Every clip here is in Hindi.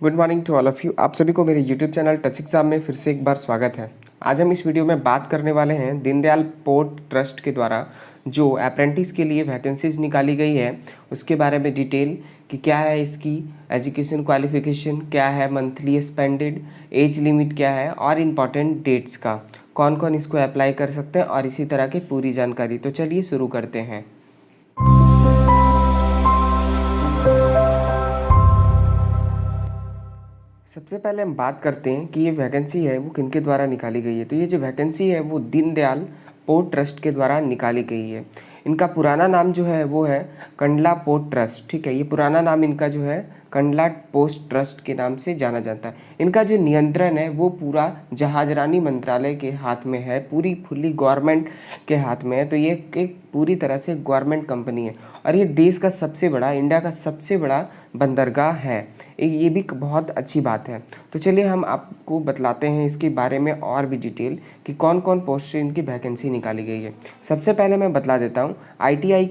Good morning to all of you. आप सभी को मेरे यूट्यूब चैनल टच एग्जाम में फिर से एक बार स्वागत है। आज हम इस वीडियो में बात करने वाले हैं दीनदयाल पोर्ट ट्रस्ट के द्वारा जो अप्रेंटिस के लिए वैकेंसीज निकाली गई है उसके बारे में डिटेल कि क्या है इसकी एजुकेशन क्वालिफिकेशन, क्या है मंथली स्पेंडेड, एज लिमिट क्या है और इम्पॉर्टेंट डेट्स का, कौन कौन इसको अप्लाई कर सकते हैं और इसी तरह की पूरी जानकारी। तो चलिए शुरू करते हैं। सबसे पहले हम बात करते हैं कि ये वैकेंसी है वो किनके द्वारा निकाली गई है। तो ये जो वैकेंसी है वो दीनदयाल पोर्ट ट्रस्ट के द्वारा निकाली गई है। इनका पुराना नाम जो है वो है कंडला पोर्ट ट्रस्ट। ठीक है, ये पुराना नाम इनका जो है कंडला पोस्ट ट्रस्ट के नाम से जाना जाता है। इनका जो नियंत्रण है वो पूरा जहाजरानी मंत्रालय के हाथ में है, पूरी फुल्ली गवर्नमेंट के हाथ में है। तो ये एक पूरी तरह से गवर्नमेंट कंपनी है और ये देश का सबसे बड़ा, इंडिया का सबसे बड़ा बंदरगाह है। ये भी बहुत अच्छी बात है। तो चलिए हम आपको बतलाते हैं इसके बारे में और भी डिटेल कि कौन कौन पोस्ट से इनकी वैकेंसी निकाली गई है। सबसे पहले मैं बतला देता हूँ आईटीआई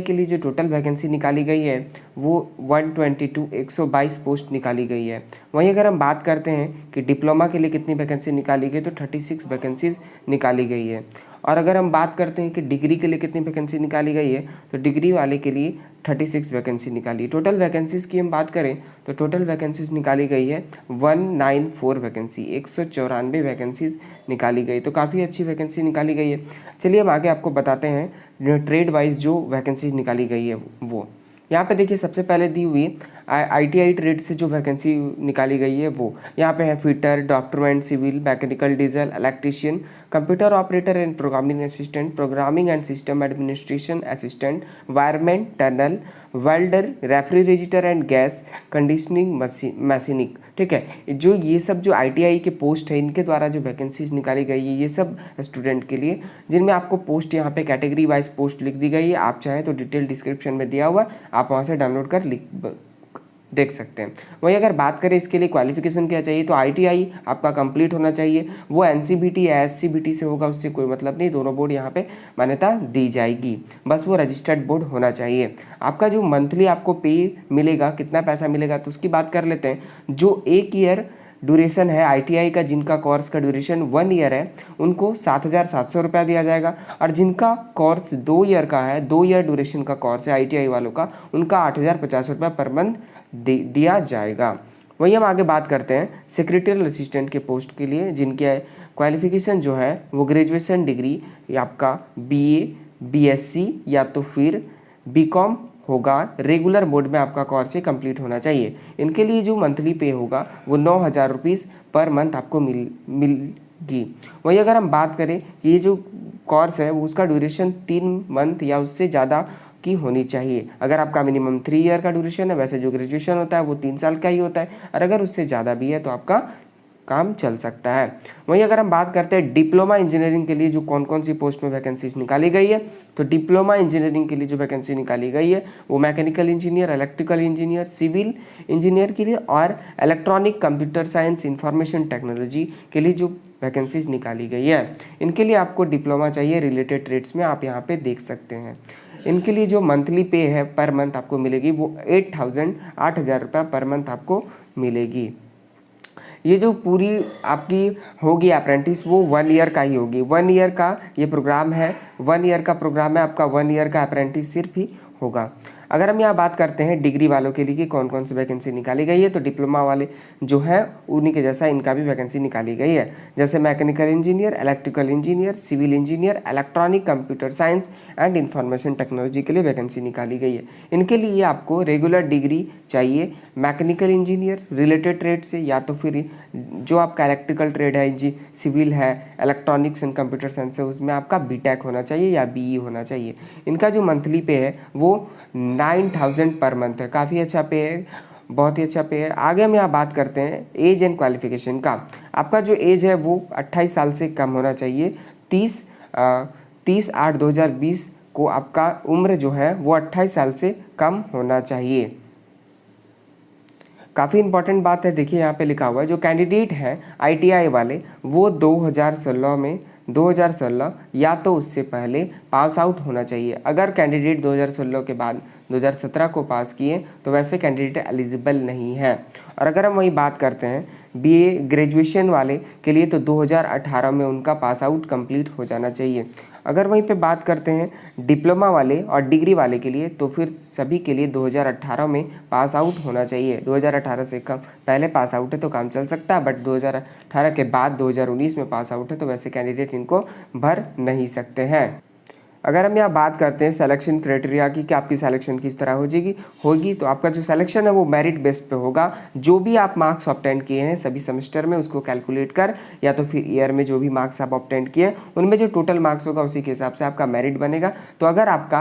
के लिए जो टोटल वैकेंसी निकाली गई है वो 122 पोस्ट निकाली गई है। वहीं अगर हम बात करते हैं कि डिप्लोमा के लिए कितनी वैकेंसी निकाली गई तो 36 वैकेंसीज निकाली गई है। और अगर हम बात करते हैं कि डिग्री के लिए कितनी वैकेंसी निकाली गई है तो डिग्री वाले के लिए 36 वैकेंसी निकाली। टोटल वैकेंसीज़ की हम बात करें तो टोटल वैकेंसीज निकाली गई है 194 वैकेंसी, 194 वैकेंसीज निकाली गई। तो काफ़ी अच्छी वैकेंसी निकाली गई है। चलिए हम आगे आपको बताते हैं ट्रेड वाइज जो वैकेंसीज निकाली गई है वो। यहाँ पे देखिए सबसे पहले दी हुई आईटीआई ट्रेड से जो वैकेंसी निकाली गई है वो यहाँ पे है फिटर, डॉक्टरमेंट, civil, mechanical, diesel, electrician, computer operator and programming assistant, programming and system administration assistant, wireman, turner, welder, refrigerator and gas conditioning mechanic. ठीक है, जो ये सब जो आईटीआई के पोस्ट है इनके द्वारा जो वैकेंसीज निकाली गई है ये सब स्टूडेंट के लिए, जिनमें आपको पोस्ट यहाँ पे कैटेगरी वाइज पोस्ट लिख दी गई है। आप चाहें तो डिटेल डिस्क्रिप्शन में दिया हुआ, आप वहाँ से डाउनलोड कर देख सकते हैं। वहीं अगर बात करें इसके लिए क्वालिफिकेशन क्या चाहिए तो आईटीआई आपका कंप्लीट होना चाहिए। वो एनसीबीटी या एससीबीटी से होगा उससे कोई मतलब नहीं, दोनों बोर्ड यहाँ पे मान्यता दी जाएगी, बस वो रजिस्टर्ड बोर्ड होना चाहिए। आपका जो मंथली आपको पे मिलेगा, कितना पैसा मिलेगा तो उसकी बात कर लेते हैं। जो एक ईयर ड्यूरेशन है आईटीआई का, जिनका कोर्स का ड्यूरेशन 1 ईयर है उनको 7,700 रुपया दिया जाएगा। और जिनका कोर्स 2 ईयर का है, 2 ईयर ड्यूरेशन का कोर्स है आईटीआई वालों का, उनका 8,050 रुपया पर मंथ दिया जाएगा। वहीं हम आगे बात करते हैं सेक्रेटरियल असिस्टेंट के पोस्ट के लिए, जिनके क्वालिफिकेशन जो है वो ग्रेजुएशन डिग्री या आपका बीए, बीएससी या तो फिर बीकॉम होगा। रेगुलर मोड में आपका कोर्स कंप्लीट होना चाहिए। इनके लिए जो मंथली पे होगा वो 9,000 रुपीज़ पर मंथ आपको मिलेगी। वहीं अगर हम बात करें ये जो कोर्स है वो उसका ड्यूरेशन 3 मंथ या उससे ज़्यादा की होनी चाहिए। अगर आपका मिनिमम 3 ईयर का ड्यूरेशन है, वैसे जो ग्रेजुएशन होता है वो 3 साल का ही होता है, और अगर उससे ज़्यादा भी है तो आपका काम चल सकता है। वहीं अगर हम बात करते हैं डिप्लोमा इंजीनियरिंग के लिए जो कौन कौन सी पोस्ट में वैकेंसीज निकाली गई है तो डिप्लोमा इंजीनियरिंग के लिए जो वैकेंसी निकाली गई है वो mechanical engineer, electrical engineer, civil engineer के लिए और electronic, computer science, information technology के लिए जो वैकेंसीज निकाली गई है। इनके लिए आपको डिप्लोमा चाहिए रिलेटेड ट्रेड्स में, आप यहाँ पे देख सकते हैं। इनके लिए जो मंथली पे है पर मंथ आपको मिलेगी वो 8,000 रुपये पर मंथ आपको मिलेगी। ये जो पूरी आपकी होगी अप्रेंटिस वो 1 ईयर का ही होगी। 1 ईयर का ये प्रोग्राम है, 1 ईयर का प्रोग्राम है आपका, 1 ईयर का अप्रेंटिस सिर्फ ही होगा। अगर हम यहाँ बात करते हैं डिग्री वालों के लिए कि कौन कौन सी वैकेंसी निकाली गई है तो डिप्लोमा वाले जो हैं उन्हीं के जैसा इनका भी वैकेंसी निकाली गई है। जैसे mechanical engineer, electrical engineer, civil engineer, electronic, computer science and information technology के लिए वैकेंसी निकाली गई है। इनके लिए आपको रेगुलर डिग्री चाहिए मैकेनिकल इंजीनियर रिलेटेड ट्रेड से, या तो फिर जो आपका इलेक्ट्रिकल ट्रेड है, सिविल है, इलेक्ट्रॉनिक्स एंड कंप्यूटर साइंस है, उसमें आपका बीटेक होना चाहिए या बीई होना चाहिए। इनका जो मंथली पे है वो 9,000 पर मंथ है, काफ़ी अच्छा पे है, बहुत ही अच्छा पे है। आगे हम यहाँ बात करते हैं एज एंड क्वालिफिकेशन का। आपका जो एज है वो 28 साल से कम होना चाहिए। 30/8/2020 को आपका उम्र जो है वो 28 साल से कम होना चाहिए। काफ़ी इंपॉर्टेंट बात है, देखिए यहाँ पे लिखा हुआ है जो कैंडिडेट हैं आईटीआई वाले वो 2016 या तो उससे पहले पास आउट होना चाहिए। अगर कैंडिडेट 2016 के बाद 2017 को पास किए तो वैसे कैंडिडेट एलिजिबल नहीं है। और अगर हम वही बात करते हैं बीए ग्रेजुएशन वाले के लिए तो 2018 में उनका पास आउट कंप्लीट हो जाना चाहिए। अगर वहीं पे बात करते हैं डिप्लोमा वाले और डिग्री वाले के लिए तो फिर सभी के लिए 2018 में पास आउट होना चाहिए। 2018 से कम पहले पास आउट है तो काम चल सकता है, बट 2018 के बाद 2019 में पास आउट है तो वैसे कैंडिडेट इनको भर नहीं सकते हैं। अगर हम यहाँ बात करते हैं सिलेक्शन क्राइटेरिया की कि आपकी सिलेक्शन किस तरह होगी तो आपका जो सिलेक्शन है वो मेरिट बेस्ड पे होगा। जो भी आप मार्क्स ऑब्टेन किए हैं सभी सेमेस्टर में उसको कैलकुलेट कर या तो फिर ईयर में जो भी मार्क्स आप ऑब्टेन किए उनमें जो टोटल मार्क्स होगा उसी के हिसाब से आपका मेरिट बनेगा। तो अगर आपका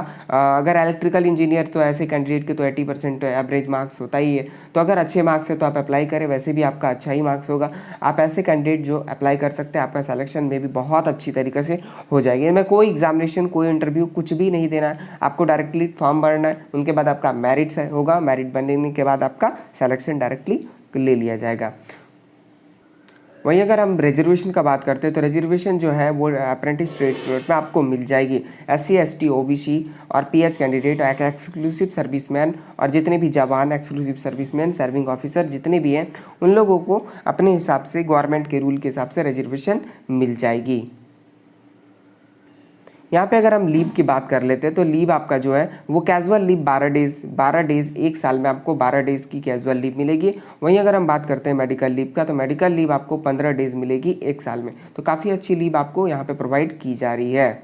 अगर इलेक्ट्रिकल इंजीनियर तो ऐसे कैंडिडेट के तो 80% तो एवरेज मार्क्स होता ही है, तो अगर अच्छे मार्क्स है तो आप अप्लाई करें, वैसे भी आपका अच्छा ही मार्क्स होगा। आप ऐसे कैंडिडेट जो अप्लाई कर सकते हैं, आपका सिलेक्शन में भी बहुत अच्छी तरीके से हो जाएगी। इनमें कोई एग्जामिनेशन कोई इंटरव्यू कुछ भी नहीं देना है, आपको डायरेक्टली फॉर्म भरना है, उनके बाद आपका मेरिट होगा, मेरिट बनने के बाद आपका सिलेक्शन डायरेक्टली ले लिया जाएगा। वहीं अगर हम रिजर्वेशन का बात करते हैं तो रिजर्वेशन जो है वो अप्रेंटिस ट्रेड स्टूडेंट में आपको मिल जाएगी। SC ST OBC और PH कैंडिडेट, एक्सक्लूसिव सर्विसमैन और जितने भी जवान एक्सक्लूसिव सर्विसमैन सर्विंग ऑफिसर जितने भी हैं उन लोगों को अपने हिसाब से गवर्नमेंट के रूल के हिसाब से रिजर्वेशन मिल जाएगी। यहाँ पे अगर हम लीव की बात कर लेते हैं तो लीव आपका जो है वो कैजुअल लीव 12 डेज एक साल में आपको 12 डेज की कैजुअल लीव मिलेगी। वहीं अगर हम बात करते हैं मेडिकल लीव का तो मेडिकल लीव आपको 15 डेज मिलेगी एक साल में। तो काफ़ी अच्छी लीव आपको यहाँ पे प्रोवाइड की जा रही है।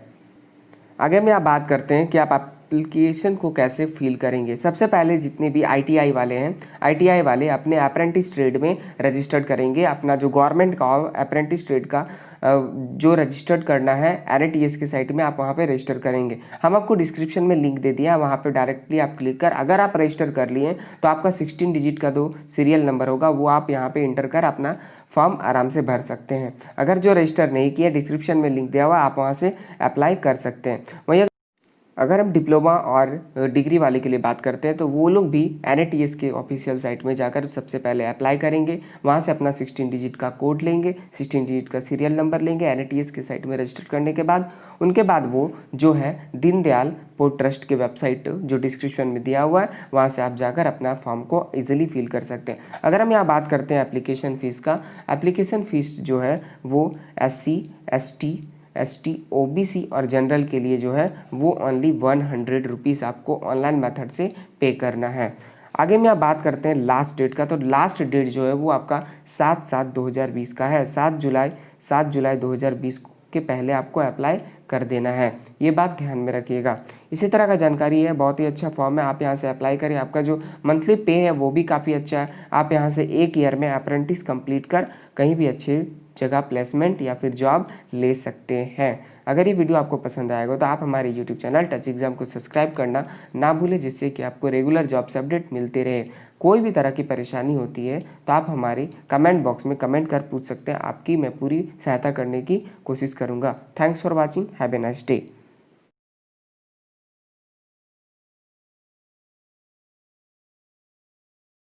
आगे में आप बात करते हैं कि आप एप्लीकेशन को कैसे फिल करेंगे। सबसे पहले जितने भी ITI वाले हैं, ITI वाले अपने अप्रेंटिस ट्रेड में रजिस्टर्ड करेंगे। अपना जो गवर्नमेंट का अप्रेंटिस ट्रेड का जो रजिस्टर्ड करना है NATS की साइट में आप वहाँ पे रजिस्टर करेंगे। हम आपको डिस्क्रिप्शन में लिंक दे दिया, वहाँ पे डायरेक्टली आप क्लिक कर अगर आप रजिस्टर कर लिए तो आपका 16 डिजिट का 2 सीरियल नंबर होगा वो आप यहाँ पे इंटर कर अपना फॉर्म आराम से भर सकते हैं। अगर जो रजिस्टर नहीं किया डिस्क्रिप्शन में लिंक दिया हुआ आप वहाँ से अप्लाई कर सकते हैं। वहीं अगर हम डिप्लोमा और डिग्री वाले के लिए बात करते हैं तो वो लोग भी NATS के ऑफिशियल साइट में जाकर सबसे पहले अप्लाई करेंगे, वहाँ से अपना 16 डिजिट का कोड लेंगे, 16 डिजिट का सीरियल नंबर लेंगे NATS के साइट में रजिस्टर करने के बाद। उनके बाद वो जो है दीनदयाल पोर्ट ट्रस्ट के वेबसाइट जो डिस्क्रिप्शन में दिया हुआ है वहाँ से आप जाकर अपना फॉर्म को ईजिली फिल कर सकते हैं। अगर हम यहाँ बात करते हैं एप्लीकेशन फ़ीस का, एप्लीकेशन फ़ीस जो है वो SC ST OBC और जनरल के लिए जो है वो ओनली 100 रुपीज़ आपको ऑनलाइन मेथड से पे करना है। आगे में आप बात करते हैं लास्ट डेट का, तो लास्ट डेट जो है वो आपका 7/7/2020 का है। 7 जुलाई 2020 के पहले आपको अप्लाई कर देना है, ये बात ध्यान में रखिएगा। इसी तरह का जानकारी है, बहुत ही अच्छा फॉर्म है, आप यहाँ से अप्लाई करें। आपका जो मंथली पे है वो भी काफ़ी अच्छा है। आप यहाँ से एक ईयर में अप्रेंटिस कंप्लीट कर कहीं भी अच्छे जगह प्लेसमेंट या फिर जॉब ले सकते हैं। अगर ये वीडियो आपको पसंद आएगा तो आप हमारे YouTube चैनल टच एग्जाम को सब्सक्राइब करना ना भूलें, जिससे कि आपको रेगुलर जॉब से अपडेट मिलते रहे। कोई भी तरह की परेशानी होती है तो आप हमारे कमेंट बॉक्स में कमेंट कर पूछ सकते हैं, आपकी मैं पूरी सहायता करने की कोशिश करूँगा। Thanks for watching, have a nice day.